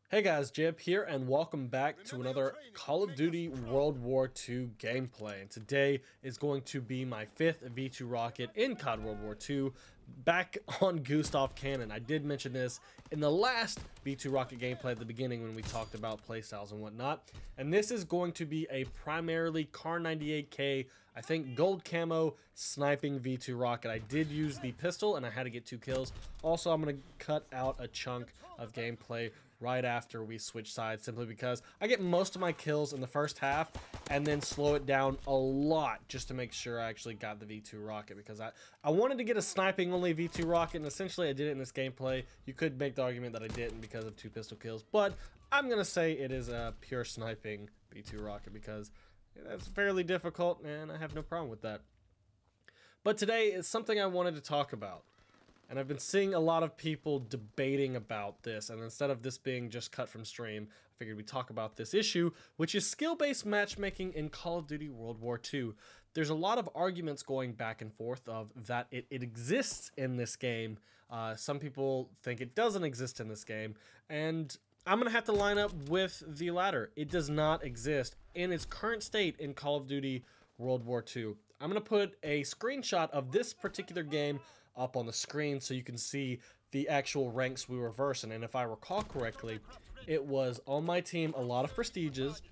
Hey guys, Jib here, and welcome back to another Call of Duty World War II gameplay. And today is going to be my 5th V2 Rocket in COD World War II, back on Gustav Cannon. I did mention this in the last V2 Rocket gameplay at the beginning when we talked about playstyles and whatnot. And this is going to be a primarily Kar98k, I think gold camo, sniping V2 Rocket. I did use the pistol and I had to get 2 kills. Also, I'm going to cut out a chunk of gameplay right after we switch sides, simply because I get most of my kills in the first half and then slow it down a lot just to make sure I actually got the V2 Rocket, because I wanted to get a sniping only V2 Rocket, and essentially I did it in this gameplay. You could make the argument that I didn't because of 2 pistol kills, but I'm gonna say it is a pure sniping V2 Rocket because that's fairly difficult and I have no problem with that. But today is something I wanted to talk about. And I've been seeing a lot of people debating about this, and instead of this being just cut from stream, I figured we'd talk about this issue, which is skill-based matchmaking in Call of Duty World War II. There's a lot of arguments going back and forth of that it exists in this game. Some people think it doesn't exist in this game, and I'm going to have to line up with the latter. It does not exist in its current state in Call of Duty World War II. I'm going to put a screenshot of this particular game up on the screen so you can see the actual ranks we were versing. And if I recall correctly, it was on my team a lot of prestiges,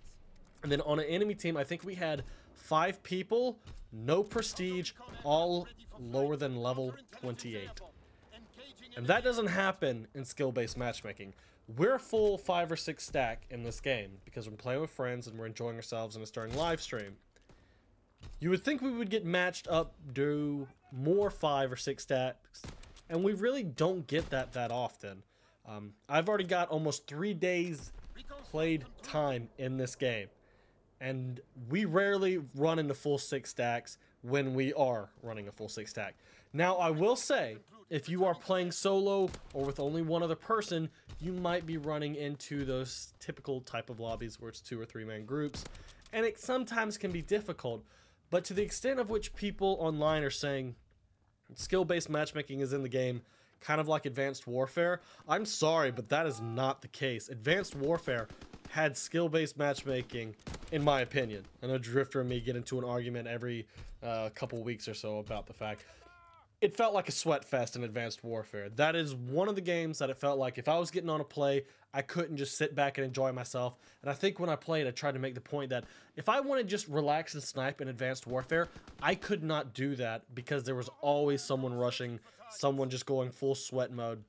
and then on an enemy team I think we had 5 people, no prestige, all lower than level 28. And that doesn't happen in skill-based matchmaking. We're full 5 or 6 stack in this game because we're playing with friends and we're enjoying ourselves in a starting live stream. You would think we would get matched up, do more 5 or 6 stacks, and we really don't get that often. I've already got almost 3 days played time in this game, and we rarely run into full 6 stacks when we are running a full 6 stack. Now, I will say, if you are playing solo or with only one other person, you might be running into those typical type of lobbies where it's 2 or 3 man groups, and it sometimes can be difficult. But to the extent of which people online are saying skill-based matchmaking is in the game, kind of like Advanced Warfare, I'm sorry, but that is not the case. Advanced Warfare had skill-based matchmaking, in my opinion. I know Drifter and me get into an argument every couple weeks or so about the fact it felt like a sweat fest in Advanced Warfare. That is one of the games that it felt like if I was getting on a play, I couldn't just sit back and enjoy myself. And I think when I played, I tried to make the point that if I want to just relax and snipe in Advanced Warfare, I could not do that because there was always someone rushing, someone just going full sweat mode.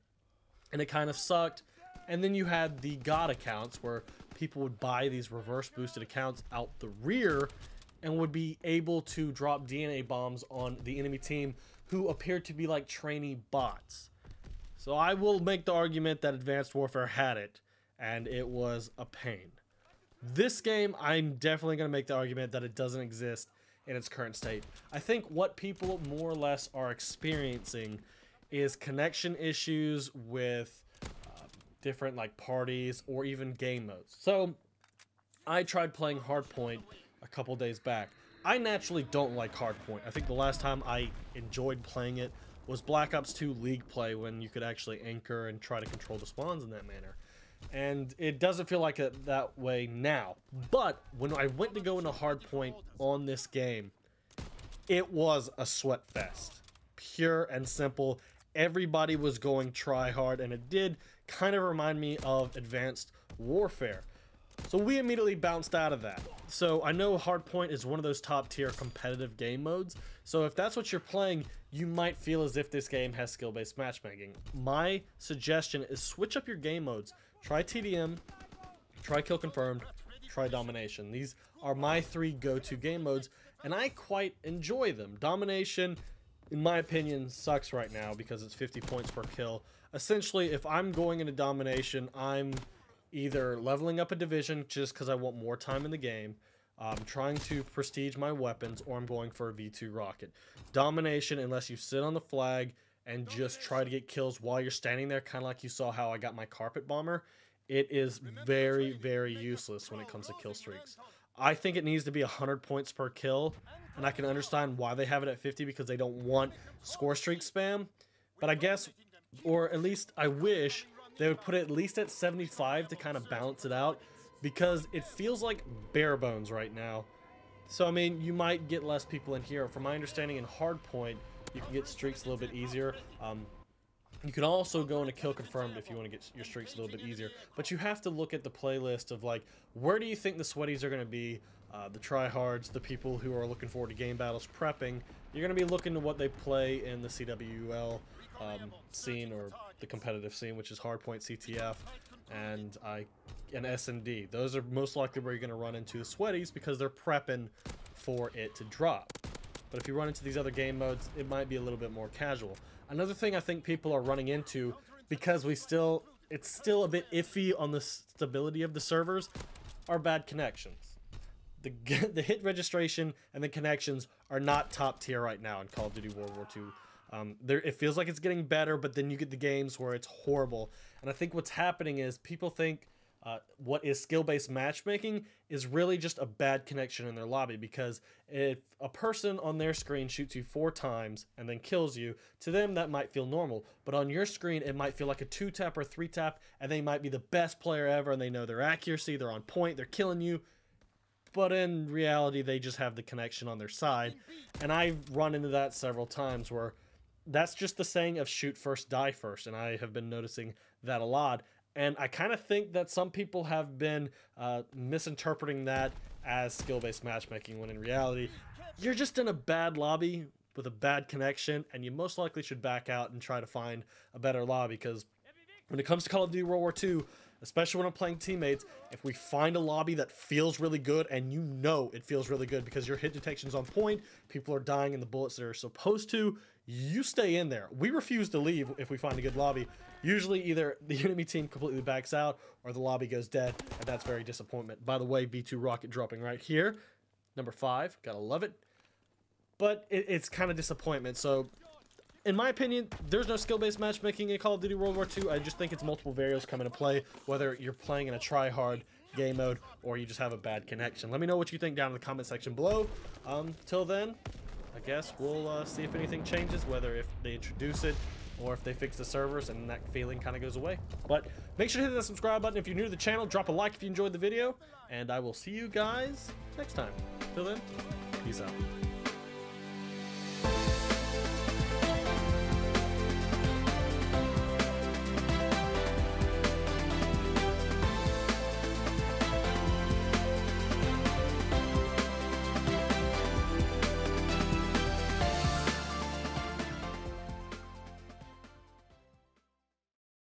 And it kind of sucked. And then you had the God accounts where people would buy these reverse boosted accounts out the rear and would be able to drop DNA bombs on the enemy team who appeared to be like trainee bots. So I will make the argument that Advanced Warfare had it, and it was a pain. This game, I'm definitely going to make the argument that it doesn't exist in its current state. I think what people more or less are experiencing is connection issues with different like parties or even game modes. So I tried playing Hardpoint a couple days back. I naturally don't like Hardpoint. I think the last time I enjoyed playing it was Black Ops 2 League play, when you could actually anchor and try to control the spawns in that manner. And it doesn't feel like it that way now. But when I went to go into Hardpoint on this game, it was a sweat fest. Pure and simple. Everybody was going try hard, and it did kind of remind me of Advanced Warfare. So we immediately bounced out of that. So I know Hardpoint is one of those top tier competitive game modes. So if that's what you're playing, you might feel as if this game has skill-based matchmaking. My suggestion is switch up your game modes. Try TDM, try Kill Confirmed, try Domination. These are my 3 go-to game modes, and I quite enjoy them. Domination, in my opinion, sucks right now because it's 50 points per kill. Essentially, if I'm going into Domination, I'm either leveling up a division just because I want more time in the game, I'm trying to prestige my weapons, or I'm going for a V2 Rocket. Domination, unless you sit on the flag and just try to get kills while you're standing there, kind of like you saw how I got my Carpet Bomber, it is very, very useless when it comes to kill streaks. I think it needs to be 100 points per kill, and I can understand why they have it at 50 because they don't want score streak spam. But I guess, or at least I wish, they would put it at least at 75 to kind of balance it out, because it feels like bare bones right now. So I mean, you might get less people in here. From my understanding, in hardpoint, you can get streaks a little bit easier. You can also go into kill confirmed if you want to get your streaks a little bit easier. But you have to look at the playlist of, like, where do you think the sweaties are going to be, the tryhards, the people who are looking forward to game battles, prepping. You're going to be looking to what they play in the CWL scene, or the competitive scene, which is hardpoint, CTF, and S&D. Those are most likely where you're going to run into the sweaties, because they're prepping for it to drop. But if you run into these other game modes, it might be a little bit more casual. Another thing I think people are running into, because it's still a bit iffy on the stability of the servers, are bad connections. The hit registration and the connections are not top tier right now in Call of Duty World War II. It feels like it's getting better, but then you get the games where it's horrible. And I think what's happening is people think what is skill-based matchmaking is really just a bad connection in their lobby, because if a person on their screen shoots you 4 times and then kills you, to them that might feel normal, but on your screen it might feel like a 2-tap or 3-tap, and they might be the best player ever, and they know their accuracy, they're on point, they're killing you, but in reality they just have the connection on their side. And I've run into that several times, where that's just the saying of shoot first, die first, and I have been noticing that a lot. And I kind of think that some people have been misinterpreting that as skill-based matchmaking, when in reality, you're just in a bad lobby with a bad connection, and you most likely should back out and try to find a better lobby. Because when it comes to Call of Duty World War II, especially when I'm playing teammates, if we find a lobby that feels really good, and you know it feels really good because your hit detection's on point, people are dying in the bullets they're supposed to, you stay in there. We refuse to leave if we find a good lobby. Usually either the enemy team completely backs out, or the lobby goes dead, and that's very disappointment. By the way, V2 Rocket dropping right here. Number 5, gotta love it. But it's kind of disappointment. So, in my opinion, there's no skill-based matchmaking in Call of Duty World War II. I just think it's multiple variables come into play, whether you're playing in a try-hard game mode, or you just have a bad connection. Let me know what you think down in the comment section below. Till then, I guess we'll see if anything changes, whether if they introduce it, or if they fix the servers and that feeling kind of goes away. But make sure to hit that subscribe button if you're new to the channel. Drop a like if you enjoyed the video, and I will see you guys next time. Till then, peace out.